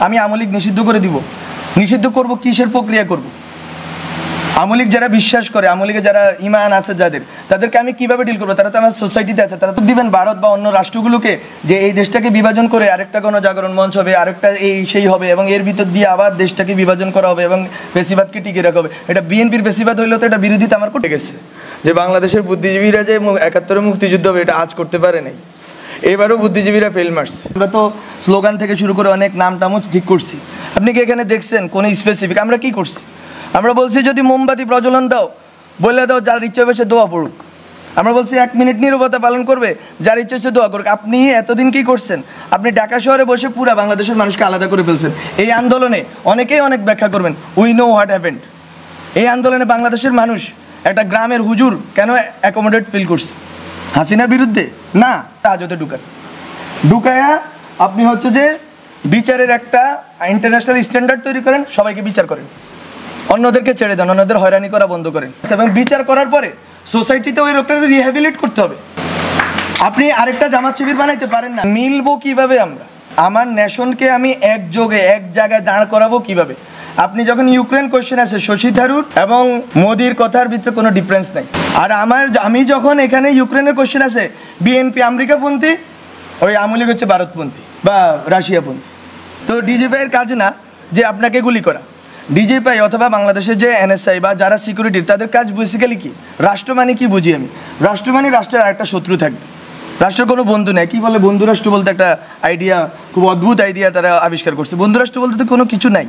আমি আওয়ামী লীগ নিষিদ্ধ করে দিব। নিষিদ্ধ করব কিসের প্রক্রিয়া করব? আওয়ামী লীগ যারা বিশ্বাস করে, আওয়ামী লীগে যারা ইমান আছে যাদের, তাদেরকে আমি কীভাবে ডিল করবো? তারা তো আমার সোসাইটিতে আছে, তারা তো দিবেন ভারত বা অন্য রাষ্ট্রগুলোকে যে এই দেশটাকে বিভাজন করে আরেকটা গণজাগরণ মঞ্চ হবে, আরেকটা এই সেই হবে, এবং এর ভিতর দিয়ে আবার দেশটাকে বিভাজন করা হবে এবং ফেসিবাদকে টিকিয়ে রাখা হবে। এটা বিএনপির ফেসিবাদ হইলেও তো এটা বিরোধিতা আমার করতে গেছে। যে বাংলাদেশের বুদ্ধিজীবীরা যে 71-এ মুক্তিযুদ্ধ হবে এটা আজ করতে পারে নাই, এবারও বুদ্ধিজীবীরা ফেল মারছে। আমরা তো স্লোগান থেকে শুরু করে অনেক নাম টামও ঠিক করছি। আপনি কি এখানে দেখছেন কোনো স্পেসিফিক? আমরা কি করছি? আমরা বলছি যদি মোমবাতি প্রজ্বলন দাও, বলে দাও যার ইচ্ছা হবে সে দোয়া পড়ুক। আমরা বলছি 1 মিনিট নীরবতা পালন করবে, যার ইচ্ছা সে দোয়া করুক। আপনি এতদিন কি করছেন? আপনি ঢাকা শহরে বসে পুরা বাংলাদেশের মানুষকে আলাদা করে ফেলছেন। এই আন্দোলনে অনেকেই অনেক ব্যাখ্যা করবেন, উই নো হোয়াট হ্যাপেন্ড। এই আন্দোলনে বাংলাদেশের মানুষ একটা গ্রামের হুজুর কেন অ্যাকোমোডেট ফিল করছে? হাসিনার বিরুদ্ধে না, তাজতে ঢুকায়া আপনি হচ্ছে যে বিচারের একটা ইন্টারন্যাশনাল স্ট্যান্ডার্ড তৈরি করেন, সবাইকে বিচার করেন, অন্যদেরকে ছেড়ে দেন, অন্যদের হয়রানি করা বন্ধ করেন। এবং বিচার করার পরে সোসাইটিতে ওই লোকটাকে রিহ্যাবিলিট করতে হবে। আপনি আরেকটা জামাত শিবির বানাইতে পারেন না। মিলবো কিভাবে আমরা? আমার নেশনকে আমি একযোগে এক জায়গায় দাঁড় করাবো কিভাবে? আপনি যখন ইউক্রেন কোয়েশ্চেন আছে, শশী থারুর এবং মোদির কথার ভিতরে কোনো ডিফারেন্স নাই। আর আমি যখন এখানে ইউক্রেনের কোয়েশ্চেন আছে, বিএনপি আমেরিকাপন্থী, ওই আওয়ামী লীগ হচ্ছে ভারতপন্থী বা রাশিয়াপন্থী। তো ডিজিপিআইয়ের কাজ না যে আপনাকে গুলি করা। ডিজিপিআই অথবা বাংলাদেশের যে এনএসআই বা যারা সিকিউরিটির, তাদের কাজ বেসিক্যালি কি? রাষ্ট্র মানে কি বুঝি আমি? রাষ্ট্র মানে রাষ্ট্রের আরেকটা শত্রু থাকবে, রাষ্ট্রের কোনো বন্ধু নেই। কী বলে বন্ধুরাষ্ট্র বলতে? একটা আইডিয়া, খুব অদ্ভুত আইডিয়া তারা আবিষ্কার করছে। বন্ধুরাষ্ট্র বলতে তো কোনো কিছু নাই।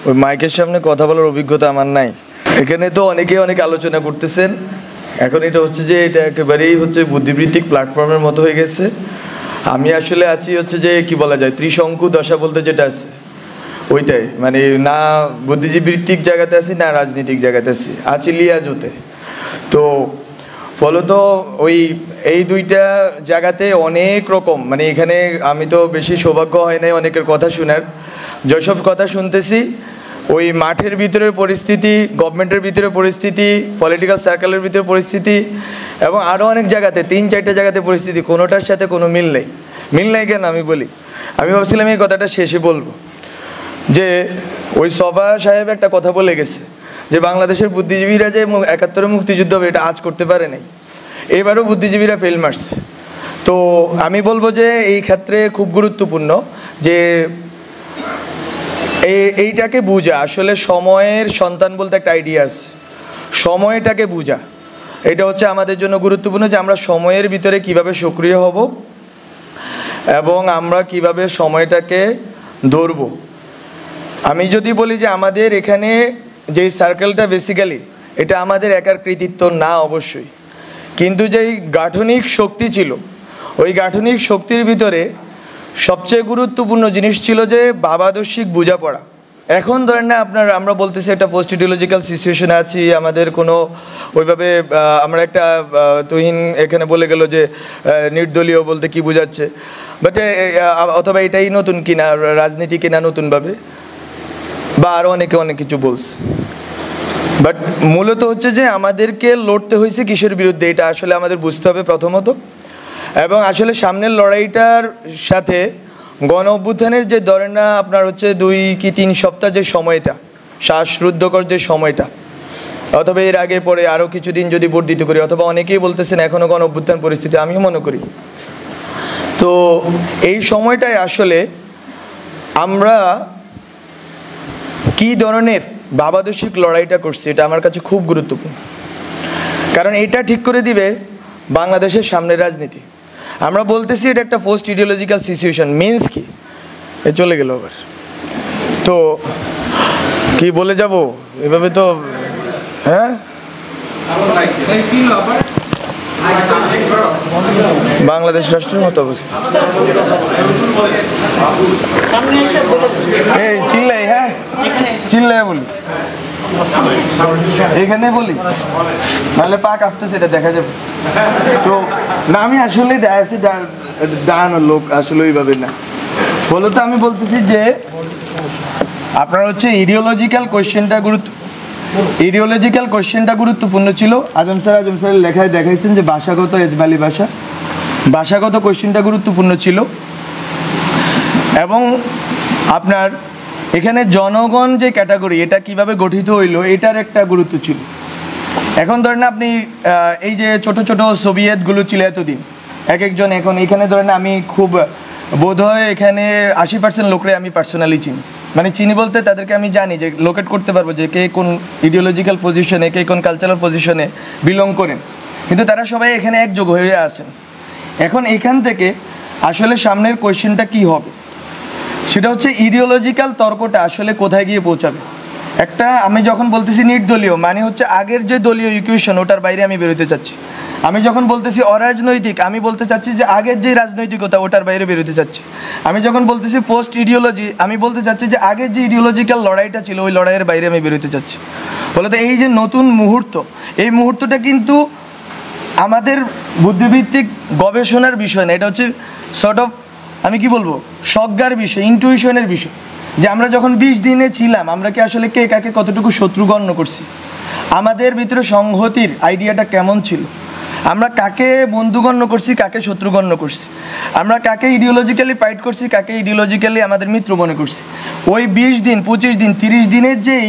ওই মাইকের সামনে কথা বলার অভিজ্ঞতা আমার নাই। এখানে তো অনেকেই অনেক আলোচনা করতেছেন। এখন এটা হচ্ছে যে এটা একেবারেই হচ্ছে বুদ্ধিবৃত্তিক প্ল্যাটফর্মের মতো হয়ে গেছে। আমি আসলে আছি হচ্ছে যে কি বলা যায়, ত্রিশঙ্কু দশা বলতে যেটা আছে ওইটাই, মানে না বুদ্ধিবৃত্তিক জায়গাতে আছি না রাজনীতিক জায়গাতে আছি লিয়াজোতে। তো ফলত এই দুইটা জায়গাতে অনেক রকম, মানে এখানে আমি তো বেশি সৌভাগ্য হয় নাই অনেকের কথা শোনার। যেসব কথা শুনতেছি ওই মাঠের ভিতরের পরিস্থিতি, গভর্নমেন্টের ভিতরে পরিস্থিতি, পলিটিক্যাল সার্কেলের ভিতরে পরিস্থিতি এবং আরও অনেক জায়গাতে 3-4টে জায়গাতে পরিস্থিতি, কোনোটার সাথে কোনো মিল নেই। মিল নেই কেন আমি বলি, আমি ভাবছিলাম এই কথাটা শেষে বলবো, যে ওই সভা সাহেব একটা কথা বলে গেছে যে বাংলাদেশের বুদ্ধিজীবীরা যে 71-এ মুক্তিযুদ্ধ হবে এটা আজ করতে পারে নাই, এবারও বুদ্ধিজীবীরা ফেল মারছে। তো আমি বলবো যে এই ক্ষেত্রে খুব গুরুত্বপূর্ণ যে এইটাকে বুঝা, আসলে সময়ের সন্তান বলতে একটা আইডিয়া আছে, সময়টাকে বুঝা, এটা হচ্ছে আমাদের জন্য গুরুত্বপূর্ণ যে আমরা সময়ের ভিতরে কিভাবে সক্রিয় হব এবং আমরা কিভাবে সময়টাকে ধরব। আমি যদি বলি যে আমাদের এখানে যেই সার্কেলটা বেসিক্যালি এটা আমাদের একার কৃতিত্ব না অবশ্যই, কিন্তু যেই গাঠনিক শক্তি ছিল ওই গাঠনিক শক্তির ভিতরে সবচেয়ে গুরুত্বপূর্ণ জিনিস ছিল যে ভাবাদর্শিক বোঝাপড়া। এখন ধরেন না আমরা বলতেছি একটা পোস্ট ইডিওলজিক্যাল সিচুয়েশনে আছি, আমাদের কোনো ওইভাবে আমরা একটা তুহিন এখানে বলে গেল যে নির্দলীয় বলতে কি বোঝাচ্ছে, বাট অথবা এটাই নতুন কিনা রাজনীতি কিনা নতুনভাবে, বা আরও অনেকে অনেক কিছু বলছে। বাট মূলত হচ্ছে যে আমাদেরকে লড়তে হয়েছে কিসের বিরুদ্ধে, এটা আসলে আমাদের বুঝতে হবে প্রথমত। এবং আসলে সামনের লড়াইটার সাথে গণ অভ্যুত্থানের যে ধরেন না আপনার হচ্ছে 2 কি 3 সপ্তাহ যে সময়টা, শ্বাসরুদ্ধকর যে সময়টা, অথবা এর আগে পরে আরও কিছুদিন যদি বর্ধিত করি, অথবা অনেকেই বলতেছেন এখনও গণ অভ্যুত্থান পরিস্থিতি, আমিও মনে করি। তো এই সময়টায় আসলে আমরা কী ধরনের ভাবাদর্শিক লড়াইটা করছি এটা আমার কাছে খুব গুরুত্বপূর্ণ, কারণ এটা ঠিক করে দিবে বাংলাদেশের সামনের রাজনীতি। আমরা বলতেছি এটা একটা পোস্ট ইডিওলজিক্যাল সিচুয়েশন, মিনস কি এ চলে গেল আবার, তো কি বলে যাব এভাবে তো, হ্যাঁ বাংলাদেশ রাষ্ট্রের মতো অবস্থা। এই চিল্লাই, হ্যাঁ চিল্লাই বলি, এখানে বলি নাহলে পা কাঁপতে সেটা দেখা যাবে। তো না আমি আসলে দাঁড়ানোর লোক আসলে ওইভাবে না, বলতো আমি বলতেছি যে আপনার হচ্ছে ইডিওলজিক্যাল কোয়েশ্চেনটা গুরুত্বপূর্ণ ছিল। আজম স্যারের লেখায় দেখাইছেন যে ভাষাগত এজবালি ভাষাগত কোয়েশ্চেনটা গুরুত্বপূর্ণ ছিল। এবং আপনার এখানে জনগণ যে ক্যাটাগরি, এটা কিভাবে গঠিত হইলো এটার একটা গুরুত্ব ছিল। এখন ধরেন আপনি এই যে ছোট ছোট সোভিয়েতগুলো ছিল এতদিন, এক একজন, এখন এখানে ধরেন আমি খুব বোধহয় এখানে 80% লোকরে আমি পার্সোনালি চিনি, মানে চিনি বলতে তাদেরকে আমি জানি, যে লোকেট করতে পারবো যে কে কোন ইডিওলজিক্যাল পজিশনে, কে কোন কালচারাল পজিশনে বিলং করেন, কিন্তু তারা সবাই এখানে একযোগ হয়ে আছেন। এখন এখান থেকে আসলে সামনের কোয়েশ্চেনটা কি হবে, সেটা হচ্ছে ইডিওলজিক্যাল তর্কটা আসলে কোথায় গিয়ে পৌঁছাবে। একটা আমি যখন বলতেছি নির্দলীয়, মানে হচ্ছে আগের যে দলীয় ইকুয়েশন ওটার বাইরে আমি বেরোতে চাচ্ছি। আমি যখন বলতেছি অরাজনৈতিক, আমি বলতে চাচ্ছি যে আগের যে রাজনৈতিকতা ওটার বাইরে বেরোতে চাচ্ছি। আমি যখন বলতেছি পোস্ট ইডিওলজি, আমি বলতে চাচ্ছি যে আগের যে ইডিওলজিক্যাল লড়াইটা ছিল ওই লড়াইয়ের বাইরে আমি বেরোতে চাচ্ছি। ফলত এই যে নতুন মুহূর্ত, এই মুহূর্তটা কিন্তু আমাদের বুদ্ধিভিত্তিক গবেষণার বিষয় না, এটা হচ্ছে সর্ট অফ, আমি কি বলবো, সজ্ঞার বিষয়, ইনটুইশনের বিষয়। যে আমরা যখন 20 দিনে ছিলাম, আমরা কি আসলে কে কাকে কতটুকু শত্রু গণ্য করছি, আমাদের ভিতরে সংহতির আইডিয়াটা কেমন ছিল, আমরা কাকে বন্ধু গণ্য করছি, কাকে শত্রু গণ্য করছি, আমরা কাকে ইডিওলজিক্যালি ফাইট করছি, কাকে ইডিওলজিক্যালি আমাদের মিত্র মনে করছি। ওই 20 দিন, 25 দিন, 30 দিনের যেই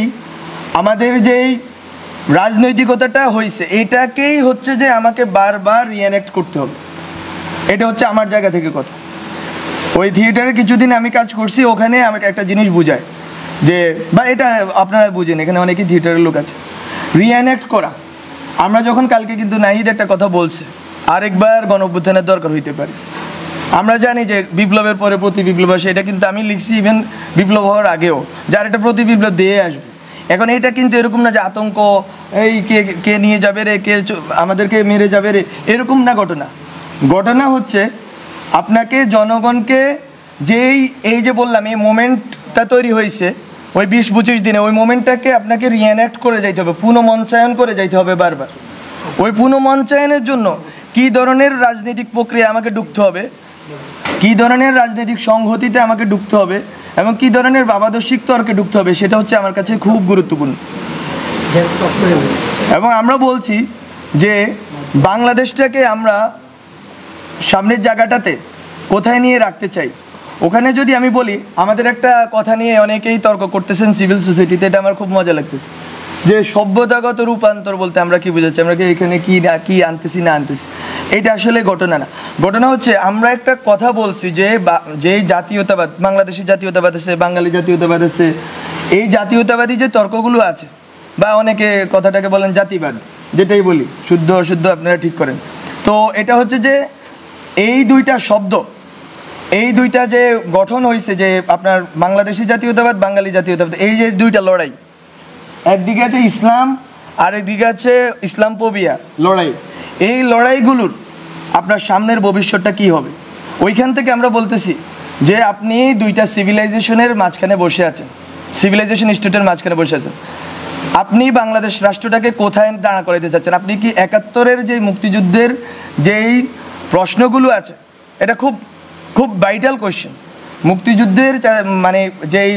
আমাদের যেই রাজনৈতিকতাটা হয়েছে, এটাকেই হচ্ছে যে আমাকে বারবার রিঅ্যানেক্ট করতে হবে। এটা হচ্ছে আমার জায়গা থেকে কথা। ওই থিয়েটারে কিছুদিন আমি কাজ করছি, ওখানে আমাকে একটা জিনিস বুঝায় যে, বা এটা আপনারা বুঝেন, এখানে অনেকেই থিয়েটারের লোক আছে, রিঅ্যানেক্ট করা। আমরা যখন কালকে কিন্তু নাহিদ একটা কথা বলছে, আরেকবার গণঅভ্যুত্থানের দরকার হইতে পারে। আমরা জানি যে বিপ্লবের পরে প্রতি বিপ্লব আসে, এটা কিন্তু আমি লিখছি ইভেন বিপ্লব হওয়ার আগেও, যার একটা প্রতি বিপ্লব দিয়ে আসবে। এখন এটা কিন্তু এরকম না যে আতঙ্ক, এই কে কে নিয়ে যাবে রে, কে আমাদেরকে মেরে যাবে রে, এরকম না ঘটনা। ঘটনা হচ্ছে আপনাকে জনগণকে যেই এই যে বললাম এই মোমেন্টটা তৈরি হয়েছে ওই 20-25 দিনে, ওই মোমেন্টটাকে আপনাকে রিঅ্যানেক্ট করে যাইতে হবে, পুনঃমঞ্চায়ন করে যাইতে হবে বারবার। ওই পুনঃমঞ্চায়নের জন্য কী ধরনের রাজনৈতিক প্রক্রিয়া আমাকে ঢুকতে হবে, কী ধরনের রাজনৈতিক সংহতিতে আমাকে ঢুকতে হবে, এবং কী ধরনের ভাবাদর্শিক তর্কে ঢুকতে হবে, সেটা হচ্ছে আমার কাছে খুব গুরুত্বপূর্ণ। এবং আমরা বলছি যে বাংলাদেশটাকে আমরা সামনের জায়গাটাতে কোথায় নিয়ে রাখতে চাই। ওখানে যদি আমি বলি, আমাদের একটা কথা নিয়ে অনেকেই তর্ক করতেছেন সিভিল সোসাইটিতে, এটা আমার খুব মজা লাগতেছে, যে সভ্যতাগত রূপান্তর বলতে আমরা কি বোঝাচ্ছি, আমরা কি এখানে কি আনতেছি না আনতেছি। এটা আসলে ঘটনা না। ঘটনা হচ্ছে আমরা একটা কথা বলছি যে যেই জাতীয়তাবাদ, বাংলাদেশি জাতীয়তাবাদ আছে, বাঙালি জাতীয়তাবাদ আছে, এই জাতীয়তাবাদী যে তর্কগুলো আছে, বা অনেকে কথাটাকে বলেন জাতিবাদ, যেটাই বলি, শুদ্ধ অশুদ্ধ আপনারা ঠিক করেন। তো এটা হচ্ছে যে এই দুইটা শব্দ, এই দুইটা যে গঠন হয়েছে, যে আপনার বাংলাদেশি জাতীয়তাবাদ, বাঙালি জাতীয়তাবাদ, এই যে দুইটা লড়াই, একদিকে আছে ইসলাম আর একদিকে আছে ইসলামফোবিয়া লড়াই। এই লড়াইগুলোর আপনার সামনের ভবিষ্যৎটা কি হবে, ওইখান থেকে আমরা বলতেছি যে আপনি দুইটা সিভিলাইজেশনের মাঝখানে বসে আছেন, সিভিলাইজেশন স্টেটের মাঝখানে বসে আছেন। আপনি বাংলাদেশ রাষ্ট্রটাকে কোথায় দাঁড়া করাইতে চাচ্ছেন? আপনি কি 71-এর যে মুক্তিযুদ্ধের যেই প্রশ্নগুলো আছে, এটা খুব খুব ভাইটাল কোয়েশ্চেন। মুক্তিযুদ্ধের মানে যেই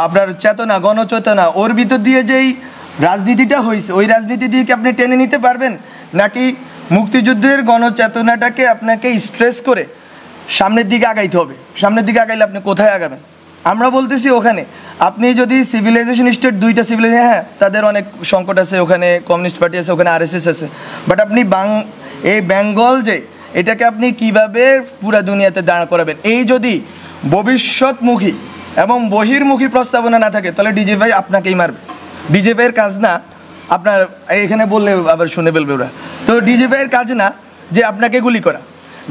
আপনার চেতনা, গণচেতনা, ওর ভিতর দিয়ে যেই রাজনীতিটা হয়েছে, ওই রাজনীতি দিয়ে কি আপনি টেনে নিতে পারবেন, নাকি মুক্তিযুদ্ধের গণচেতনাটাকে আপনাকে স্ট্রেস করে সামনের দিকে আগাইতে হবে? সামনের দিকে আগাইলে আপনি কোথায় আগাবেন? আমরা বলতেছি ওখানে আপনি যদি সিভিলাইজেশন স্টেট, দুইটা সিভিলাইজেশন, হ্যাঁ তাদের অনেক সংকট আছে, ওখানে কমিউনিস্ট পার্টি আছে, ওখানে আরএসএস আছে, বাট আপনি এই বেঙ্গল যে এটাকে আপনি কিভাবে পুরা দুনিয়াতে দাঁড় করাবেন, এই যদি ভবিষ্যৎমুখী এবং বহির্মুখী প্রস্তাবনা না থাকে, তাহলে ডিজে ভাই আপনাকেই মারবে। ডিজে ভাইয়ের কাজ না আপনার, এখানে বললে আবার শুনে ফেলবে ওরা, তো ডিজে ভাইয়ের কাজ না যে আপনাকে গুলি করা।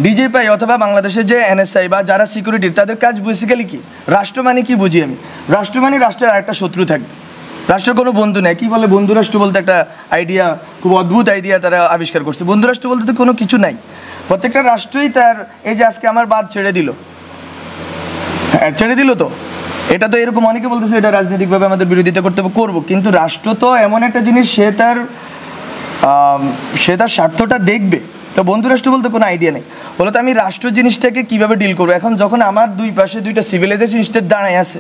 ডিজিপাই অথবা বাংলাদেশের যে এনএসআই বা যারা সিকিউরিটির, তাদের কাজ বেসিক্যালি কি, রাষ্ট্র মানে কি বুঝি আমি, রাষ্ট্র মানে রাষ্ট্রের আরেকটা শত্রু থাকবে, রাষ্ট্রের কোনো বন্ধু নেই। কী বলে বন্ধু রাষ্ট্র বলতে একটা আইডিয়া, খুব অদ্ভুত আইডিয়া তারা আবিষ্কার করছে। বন্ধু রাষ্ট্র বলতে তো কোনো কিছু নাই, প্রত্যেকটা রাষ্ট্রই তার, এই যে আজকে আমার বাদ ছেড়ে দিল, হ্যাঁ ছেড়ে দিল, তো এটা তো এরকম অনেকে বলতেছে এটা রাজনৈতিকভাবে আমাদের বিরোধিতা করতে করবো, কিন্তু রাষ্ট্র তো এমন একটা জিনিস, সে তার স্বার্থটা দেখবে। তো বন্ধু রাষ্ট্র বলতে কোনো আইডিয়া নেই। বলতো আমি রাষ্ট্র জিনিসটাকে কীভাবে ডিল করবো, এখন যখন আমার দুই পাশে দুইটা সিভিলাইজেশন স্টেট দাঁড়ায় আছে,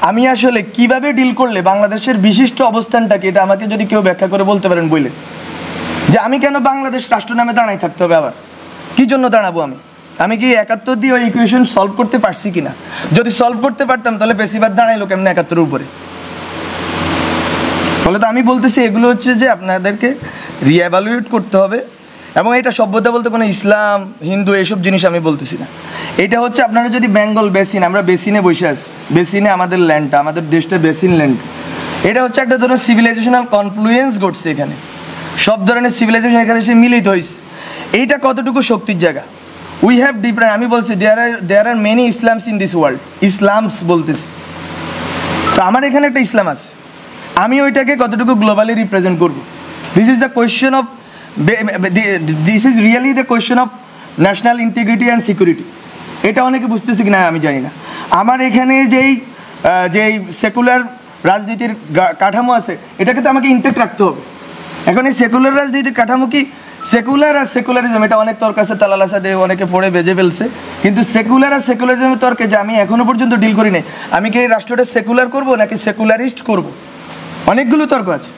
আমি আসলে কিভাবে ডিল করলে বাংলাদেশের বিশিষ্ট অবস্থানটাকে, এটা আমাকে যদি কেউ ব্যাখ্যা করে বলতে পারেন বইলে, যে আমি কেন বাংলাদেশ রাষ্ট্র নামে দাঁড়াই থাকতে হবে, আবার কী জন্য দাঁড়াবো আমি? আমি কি 71 দিয়ে ওই ইকুয়েশন সলভ করতে পারছি কিনা? যদি সলভ করতে পারতাম তাহলে বেশিরভাগ দাঁড়াইলো কেমন 71-এর উপরে? ফলে তো আমি বলতেছি এগুলো হচ্ছে যে আপনাদেরকে রিএভালুয়েট করতে হবে। এবং এটা সভ্যতা বলতে কোনো ইসলাম হিন্দু এইসব জিনিস আমি বলতেছি না। এটা হচ্ছে আপনারা যদি বেঙ্গল বেসিন, আমরা বেসিনে বসে আছি, বেসিনে আমাদের ল্যান্ডটা, আমাদের দেশটা বেসিন ল্যান্ড, এটা হচ্ছে একটা ধরনের সিভিলাইজেশনাল কনফ্লুয়েন্স ঘটছে এখানে, সব ধরনের সিভিলাইজেশন এখানে এসে মিলিত হয়েছে। এইটা কতটুকু শক্তির জায়গা? উই হ্যাভ ডিফারেন্ট, আমি বলছি there are many Islams in this world, Islams বলতেছি। তো আমার এখানে একটা ইসলাম আছে, আমি ওইটাকে কতটুকু গ্লোবালি রিপ্রেজেন্ট করব? This is the question of, this is really the question of national integrity and security. এটা অনেকে বুঝতেছে কি না আমি জানি না। আমার এখানে যেই সেকুলার রাজনীতির কাঠামো আছে, এটাকে তো আমাকে ইনটেক্ট রাখতে হবে। এখন এই সেকুলার রাজনীতির কাঠামো কি সেকুলার আর সেকুলারিজম, এটা অনেক তর্ক আছে, তালাল আসাদে অনেকে পড়ে বেজে ফেলছে। কিন্তু সেকুলার আর সেকুলারিজমের তর্কে যে আমি এখনও পর্যন্ত ডিল করি নাই, আমি কি এই রাষ্ট্রটা সেকুলার করব নাকি সেকুলারিস্ট করব, অনেকগুলো তর্ক আছে।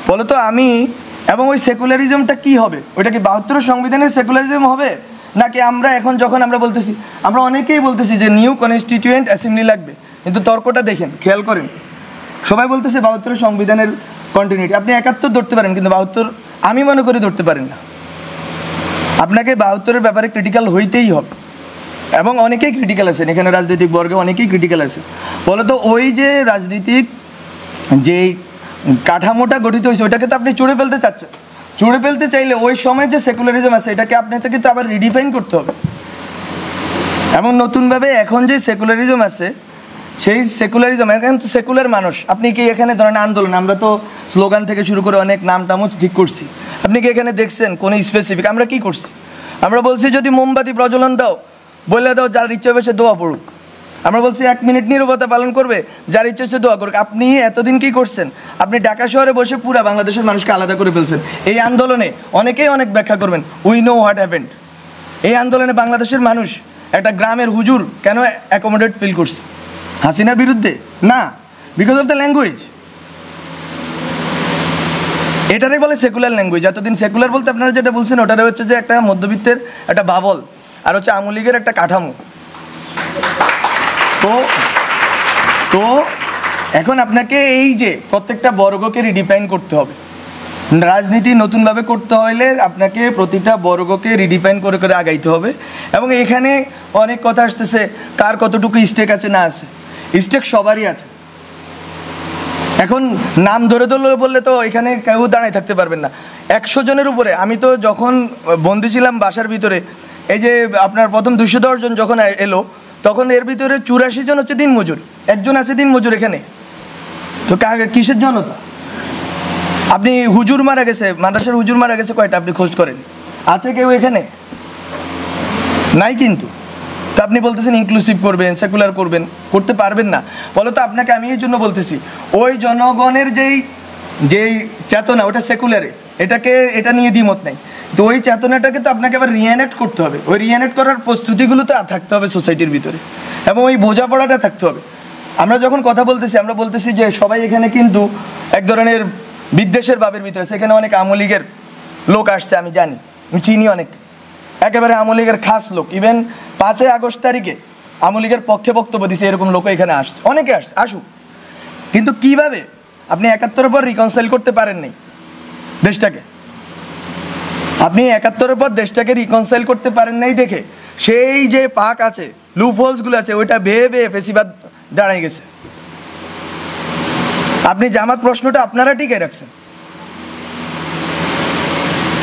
বলো তো আমি, এবং ওই সেকুলারিজমটা কি হবে? ওইটা কি 72 সংবিধানের সেকুলারিজম হবে, নাকি আমরা এখন যখন আমরা বলতেছি, আমরা অনেকেই বলতেছি যে নিউ কনস্টিটিউয়েন্ট অ্যাসেম্বলি লাগবে, কিন্তু তর্কটা দেখেন, খেয়াল করেন, সবাই বলতেছে 72 সংবিধানের কন্টিনিউটি। আপনি 71 ধরতে পারেন, কিন্তু 72 আমি মনে করি ধরতে পারেন না। আপনাকে 72-এর ব্যাপারে ক্রিটিক্যাল হইতেই হবে, এবং অনেকেই ক্রিটিক্যাল আছেন এখানে, রাজনৈতিক বর্গে অনেকেই ক্রিটিক্যাল আছে। বলো তো ওই যে রাজনীতিক যেই কাঠামোটা গঠিত হয়েছে, ওইটাকে তো আপনি চুড়ে ফেলতে চাচ্ছেন। চুড়ে ফেলতে চাইলে ওই সময় যে সেকুলারিজম আছে, এটাকে আপনাকে কিন্তু আবার রিডিফাইন করতে হবে। এবং নতুনভাবে এখন যে সেকুলারিজম আছে, সেই সেকুলারিজম, এখন তো সেকুলার মানুষ, আপনি কি এখানে ধরেন আন্দোলন, আমরা তো স্লোগান থেকে শুরু করে অনেক নাম টামও ঠিক করছি, আপনি কি এখানে দেখছেন কোনো স্পেসিফিক? আমরা কি করছি? আমরা বলছি যদি মোমবাতি প্রজ্বলন দাও, বলে দাও, যার ইচ্ছা হবে সে দোয়া পড়ুক। আমরা বলছি 1 মিনিট নীরবতা পালন করবে, যার ইচ্ছা সে দোয়া করুক। আপনি এতদিন কি করছেন? আপনি ঢাকা শহরে বসে পুরো বাংলাদেশের মানুষকে আলাদা করে ফেলছেন। এই আন্দোলনে অনেকেই অনেক ব্যাখ্যা করবেন, উই নো হোয়াট হ্যাপেন্ড। এই আন্দোলনে বাংলাদেশের মানুষ একটা গ্রামের হুজুর কেন অ্যাকোমোডেট ফিল করছে? হাসিনার বিরুদ্ধে না, বিকজ অফ দ্য ল্যাঙ্গুয়েজ। এটারে বলে সেকুলার ল্যাঙ্গুয়েজ। এতদিন সেকুলার বলতে আপনারা যেটা বলছেন, ওটারে হচ্ছে যে একটা মধ্যবিত্তের একটা বাবল, আর হচ্ছে আওয়ামী লীগের একটা কাঠামো। তো এখন আপনাকে এই যে প্রত্যেকটা বর্গকে রিডিফাইন করতে হবে। রাজনীতি নতুনভাবে করতে হলে আপনাকে প্রতিটা বর্গকে রিডিফাইন করে করে আগাইতে হবে। এবং এখানে অনেক কথা আসতেছে, কার কতটুকু স্টেক আছে না আছে। স্টেক সবারই আছে। এখন নাম ধরে ধরে বললে তো এখানে কেউ দাঁড়ায় থাকতে পারবেন না। 100 জনের উপরে, আমি তো যখন বন্দি ছিলাম বাসার ভিতরে, এই যে আপনার প্রথম 210 জন যখন এলো, তখন এর ভিতরে 84 জন হচ্ছে দিনমজুর, একজন আছে দিনমজুর এখানে। তো কিসের জনতা? আপনি হুজুর মারা গেছে, মাদ্রাসার হুজুর মারা গেছে কয়টা আপনি খোঁজ করেন? আছে কেউ এখানে? নাই। কিন্তু তো আপনি বলতেছেন ইনক্লুসিভ করবেন, সেকুলার করবেন, করতে পারবেন না। বলো তো আপনাকে আমি এই জন্য বলতেছি, ওই জনগণের যেই চেতনা, ওটা সেকুলারে, এটা নিয়ে দ্বিমত নাই। তো ওই চেতনাটাকে তো আপনাকে আবার রিএনেক্ট করতে হবে। ওই রিএনেক্ট করার প্রস্তুতিগুলো তো থাকতে হবে সোসাইটির ভিতরে, এবং ওই বোঝাপড়াটা থাকতে হবে। আমরা যখন কথা বলতেছি, আমরা বলতেছি যে সবাই এখানে কিন্তু এক ধরনের বিদ্বেষের ভাবের ভিতরে। সেখানে অনেক আওয়ামী লীগের লোক আসছে, আমি জানি, আমি চিনি অনেক, একেবারে আওয়ামী লীগের খাস লোক। ইভেন 5 আগস্ট তারিখে আওয়ামী লীগের পক্ষে বক্তব্য দিছে, এরকম লোক এখানে আসছে, অনেকে আসুক। কিন্তু কিভাবে আপনি 71-এর পর রিকনসাইল করতে পারেন নাই দেশটাকে? আপনি 71-এর পর দেশটাকে রিকনসাইল করতে পারেন নাই দেখে সেই যে পাক আছে, লুপ হোলসগুলো আছে, ওইটা ভেবে ফেসিবাদ দাঁড়াই গেছে। আপনি জামাত প্রশ্নটা আপনারা টিকে রাখছেন।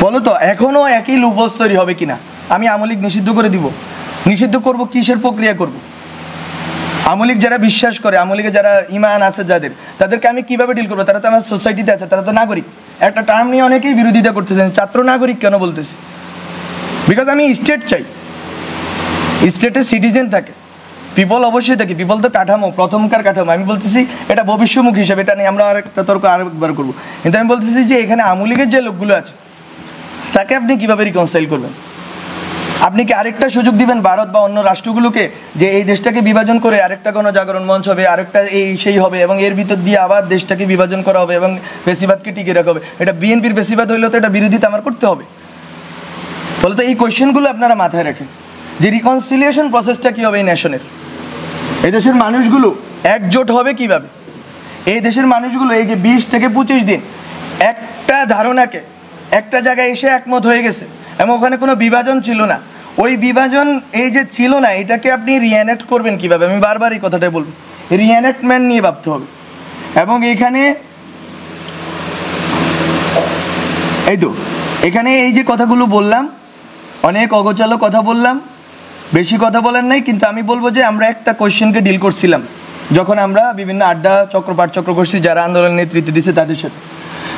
বলো তো এখনও একই লুপ হোলস তৈরি হবে কিনা? আমি আওয়ামী লীগ নিষিদ্ধ করে দিব, নিষিদ্ধ করব, কিসের প্রক্রিয়া করব? আওয়ামী লীগ যারা বিশ্বাস করে, আওয়ামী লীগে যারা ইমান আছে যাদের, তাদেরকে আমি কীভাবে ডিল করবো? তারা তো আমার সোসাইটিতে আছে, তারা তো নাগরিক। একটা টার্ম নিয়ে অনেকেই বিরোধিতা করতেছেন, ছাত্র নাগরিক কেন বলতেছি? বিকজ আমি স্টেট চাই, স্টেটে সিটিজেন থাকে, পিপল অবশ্যই থাকে। পিপল তো কাঠামো, প্রথমকার কাঠামো। আমি বলতেছি এটা ভবিষ্যমুখী হিসাবে, এটা নিয়ে আমরা আরেকটা তর্ক আরেকবার করবো। কিন্তু আমি বলতেছি যে এখানে আওয়ামী লীগের যে লোকগুলো আছে, তাকে আপনি কীভাবে রিকনসাইল করবেন? আপনি কি আরেকটা সুযোগ দিবেন ভারত বা অন্য রাষ্ট্রগুলোকে যে এই দেশটাকে বিভাজন করে আরেকটা গণজাগরণ মঞ্চ হবে, আরেকটা সেই হবে, এবং এর ভিতর দিয়ে আবার দেশটাকে বিভাজন করা হবে এবং ফ্যাসিবাদকে টিকিয়ে রাখা হবে? এটা বিএনপির ফ্যাসিবাদ হইলেও তো এটা বিরোধিতা আমার করতে হবে। ফলে তো এই কোয়েশ্চেনগুলো আপনারা মাথায় রাখেন যে রিকনসিলিয়েশন প্রসেসটা কী হবে এই নেশনের, এই দেশের মানুষগুলো একজোট হবে কিভাবে, এই দেশের মানুষগুলো এই যে 20 থেকে 25 দিন একটা ধারণাকে একটা জায়গায় এসে একমত হয়ে গেছে এবং ওখানে কোনো বিভাজন ছিল না, ওই বিভাজন এই যে ছিল না এটাকে আপনি রিএনেক্ট করবেন কিভাবে, আমি বারবার এই কথাটাই বলবো, রিএনেক্টমেন্ট নিয়ে ভাবতে হবে। এবং এখানে এখানে এই যে কথাগুলো বললাম, অনেক অগোছালো কথা বললাম, বেশি কথা বলার নাই, কিন্তু আমি বলবো যে আমরা একটা কোয়েশ্চেনকে ডিল করছিলাম যখন আমরা বিভিন্ন আড্ডা চক্র পাঠচক্র করছি যারা আন্দোলন নেতৃত্ব দিচ্ছে তাদের সাথে,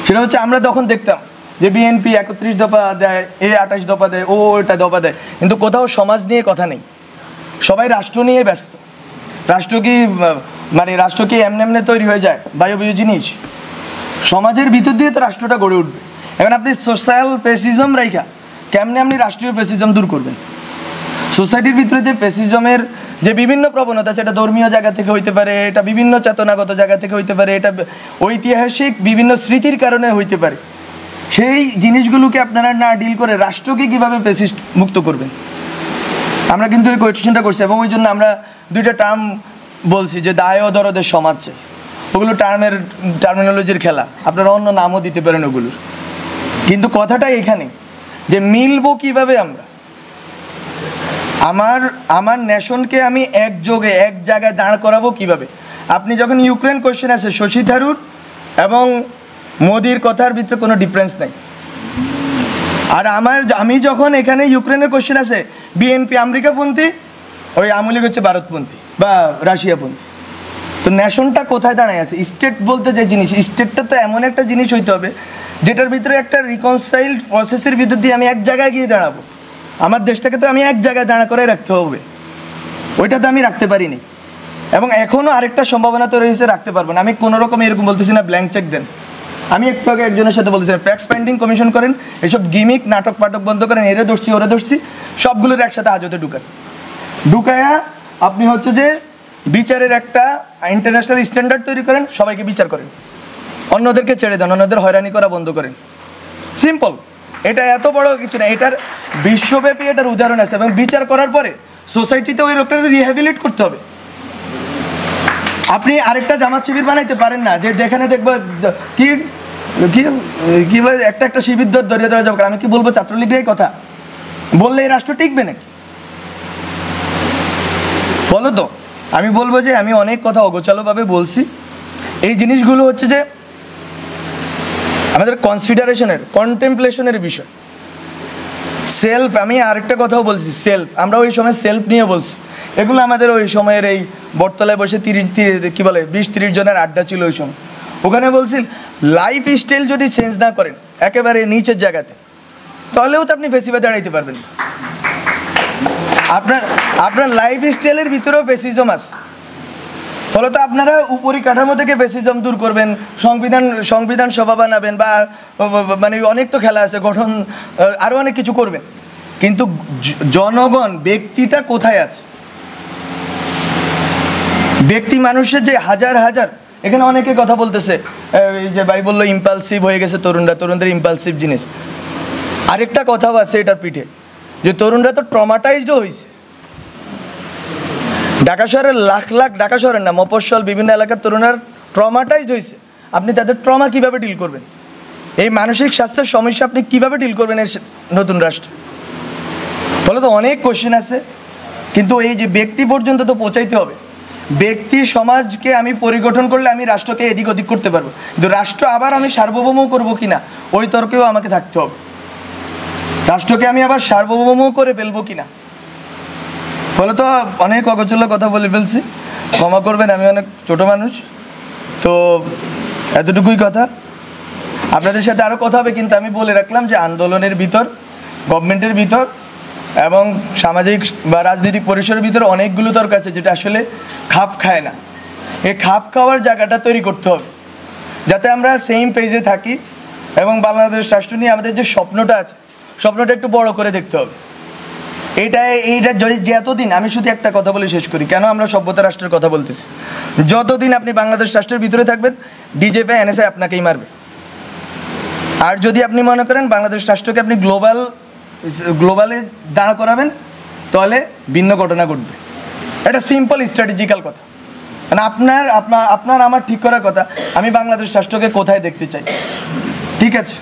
সেটা হচ্ছে আমরা তখন দেখতাম যে বিএনপি 31 দফা দেয়, 28 দফা দেয়, ওটা দফা দেয়, কিন্তু কোথাও সমাজ নিয়ে কথা নেই, সবাই রাষ্ট্র নিয়ে ব্যস্ত। রাষ্ট্র কি এমনি তৈরি হয়ে যায় বায়বীয় জিনিস, সমাজের ভিতর দিয়ে তো রাষ্ট্রটা গড়ে উঠবে। এখন আপনি সোশ্যাল ফেসিজম রাইখা কেমনে আপনি রাষ্ট্রীয় ফেসিজম দূর করবেন? সোসাইটির ভিতরে যে ফেসিজমের যে বিভিন্ন প্রবণতা, সেটা ধর্মীয় জায়গা থেকে হইতে পারে, এটা বিভিন্ন চেতনাগত জায়গা থেকে হইতে পারে, এটা ঐতিহাসিক বিভিন্ন স্মৃতির কারণে হইতে পারে, সেই জিনিসগুলোকে আপনারা না ডিল করে রাষ্ট্রকে কীভাবে ফেসিস্ট মুক্ত করবেন? আমরা কিন্তু এই কোয়েশ্চেনটা করছি এবং ওই জন্য আমরা দুইটা টার্ম বলছি যে দায় ও দরদের সমাজ চাই, ওগুলো টার্মিনোলজির খেলা, আপনারা অন্য নামও দিতে পারেন ওগুলোর, কিন্তু কথাটা এখানে যে মিলবো কিভাবে আমরা, আমার নেশনকে আমি একযোগে এক জায়গায় দাঁড় করাবো কিভাবে? আপনি যখন ইউক্রেন কোয়েশ্চেন আছে, শশী থারুর এবং মোদির কথার ভিতরে কোনো ডিফারেন্স নাই, আর আমি যখন এখানে ইউক্রেনের কোয়েশ্চেন আছে, বিএনপি আমেরিকাপন্থী, ওই আওয়ামী লীগ হচ্ছে ভারতপন্থী বা রাশিয়াপন্থী, তো নেশনটা কোথায় দাঁড়ায় আছে? স্টেট বলতে যে জিনিস, স্টেটটা তো এমন একটা জিনিস হইতে হবে যেটার ভিতরে একটা রিকনসাইলড প্রসেসের ভিতর দিয়ে আমি এক জায়গায় গিয়ে দাঁড়াবো, আমার দেশটাকে তো আমি এক জায়গায় দাঁড়া করে রাখতে হবে, ওইটা তো আমি রাখতে পারিনি এবং এখনও আরেকটা সম্ভাবনা তো রয়েছে রাখতে পারবো না। আমি কোনো রকম এরকম বলতেছি না ব্ল্যাঙ্ক চেক দেন, আমি একটু আগে একজনের সাথে বলতেছিলাম ফ্যাক্স ফাইন্ডিং কমিশন করেন, এসব গিমিক নাটক পাটক বন্ধ করেন, এরে ধরছি ওরে ধরছি সবগুলোর একসাথে হাজতে ঢুকায়া আপনি হচ্ছে যে বিচারের একটা ইন্টারন্যাশনাল স্ট্যান্ডার্ড তৈরি করেন, সবাইকে বিচার করেন, অন্যদেরকে ছেড়ে দেন, অন্যদের হয়রানি করা বন্ধ করেন, সিম্পল। এটা এত বড় কিছু না, এটার বিশ্বব্যাপী এটার উদাহরণ আছে এবং বিচার করার পরে সোসাইটিতে ওই লোকটাকে রিহ্যাবিলিট করতে হবে। আপনি আরেকটা জামাত শিবির বানাইতে পারেন না যে যেখানে দেখবো কি কি বলে একটা শিবির দরিয়া ধরা যাবে, আমি কি বলবো ছাত্রলীগের এই কথা বললে এই রাষ্ট্র টিকবে নাকি? বলো তো, আমি বলবো যে আমি অনেক কথা অগোছালোভাবে বলছি, এই জিনিসগুলো হচ্ছে যে আমাদের কনসিডারেশনের কন্টেম্পলেশনের বিষয়। সেলফ, আমি আরেকটা কথাও বলছি, সেলফ, আমরা ওই সময় সেলফ নিয়ে বলছি, এগুলো আমাদের ওই সময়ের এই বটতলায় বসে 20-30 জনের আড্ডা ছিল ওই সময়, ওখানে বলছি লাইফ স্টাইল যদি চেঞ্জ না করেন একেবারে নিচের জায়গাতে, তাহলেও তো আপনি ফেসিবাদে দাঁড়াইতে পারবেন। আপনার লাইফ স্টাইলের ভিতরেও ফেসিজম আছে, ফলত আপনারা উপরিকাঠামো থেকে ফেসিজম দূর করবেন, সংবিধান সভা বানাবেন বা মানে অনেক তো খেলা আছে, গঠন আরও অনেক কিছু করবেন, কিন্তু জনগণ ব্যক্তিটা কোথায় আছে? ব্যক্তি মানুষের যে হাজার হাজার, এখানে অনেকে কথা বলতেছে এই যে ভাই বললো ইম্পালসিভ হয়ে গেছে তরুণদের ইম্পালসিভ জিনিস, আরেকটা কথাও আছে এটার পিঠে, যে তরুণরা তো ট্রমাটাইজডও হয়েছে। ঢাকা শহরের লাখ ঢাকা শহরের না, মফস্বল বিভিন্ন এলাকার তরুণরা ট্রমাটাইজড হয়েছে, আপনি তাদের ট্রমা কীভাবে ডিল করবেন? এই মানসিক স্বাস্থ্যের সমস্যা আপনি কীভাবে ডিল করবেন এই নতুন রাষ্ট্র? ফলে তো অনেক কোশ্চেন আছে, কিন্তু এই যে ব্যক্তি পর্যন্ত তো পৌঁছাইতে হবে। ব্যক্তি সমাজকে আমি পরিগঠন করলে আমি রাষ্ট্রকে এদিক ওদিক করতে পারবো, কিন্তু রাষ্ট্র আবার আমি সার্বভৌম করবো কিনা ওই তর্কেও আমাকে থাকতে হবে। রাষ্ট্রকে আমি আবার সার্বভৌম করে ফেলবো কিনা, ফলে তো অনেক অগোছালো কথা বলে ফেলছি, ক্ষমা করবেন, আমি অনেক ছোটো মানুষ, তো এতটুকুই কথা। আপনাদের সাথে আরও কথা হবে, কিন্তু আমি বলে রাখলাম যে আন্দোলনের ভিতর, গভর্নমেন্টের ভিতর এবং সামাজিক বা রাজনৈতিক পরিসরের ভিতরে অনেকগুলো তর্ক আছে যেটা আসলে খাপ খায় না। এই খাপ খাওয়ার জায়গাটা তৈরি করতে হবে যাতে আমরা সেম পেজে থাকি এবং বাংলাদেশ রাষ্ট্র নিয়ে আমাদের যে স্বপ্নটা আছে, স্বপ্নটা একটু বড় করে দেখতে হবে। এইটা যতদিন, আমি শুধু একটা কথা বলে শেষ করি, কেন আমরা সভ্যতা রাষ্ট্রের কথা বলতেছি, যতদিন আপনি বাংলাদেশ রাষ্ট্রের ভিতরে থাকবেন ডিজেপি এনএসআই আপনাকেই মারবে। আর যদি আপনি মনে করেন বাংলাদেশ রাষ্ট্রকে আপনি গ্লোবালে দাঁড় করাবেন, তাহলে ভিন্ন ঘটনা ঘটবে। এটা সিম্পল স্ট্র্যাটেজিক্যাল কথা। মানে আপনার আমার ঠিক করার কথা, আমি বাংলাদেশ রাষ্ট্রকে কোথায় দেখতে চাই, ঠিক আছে।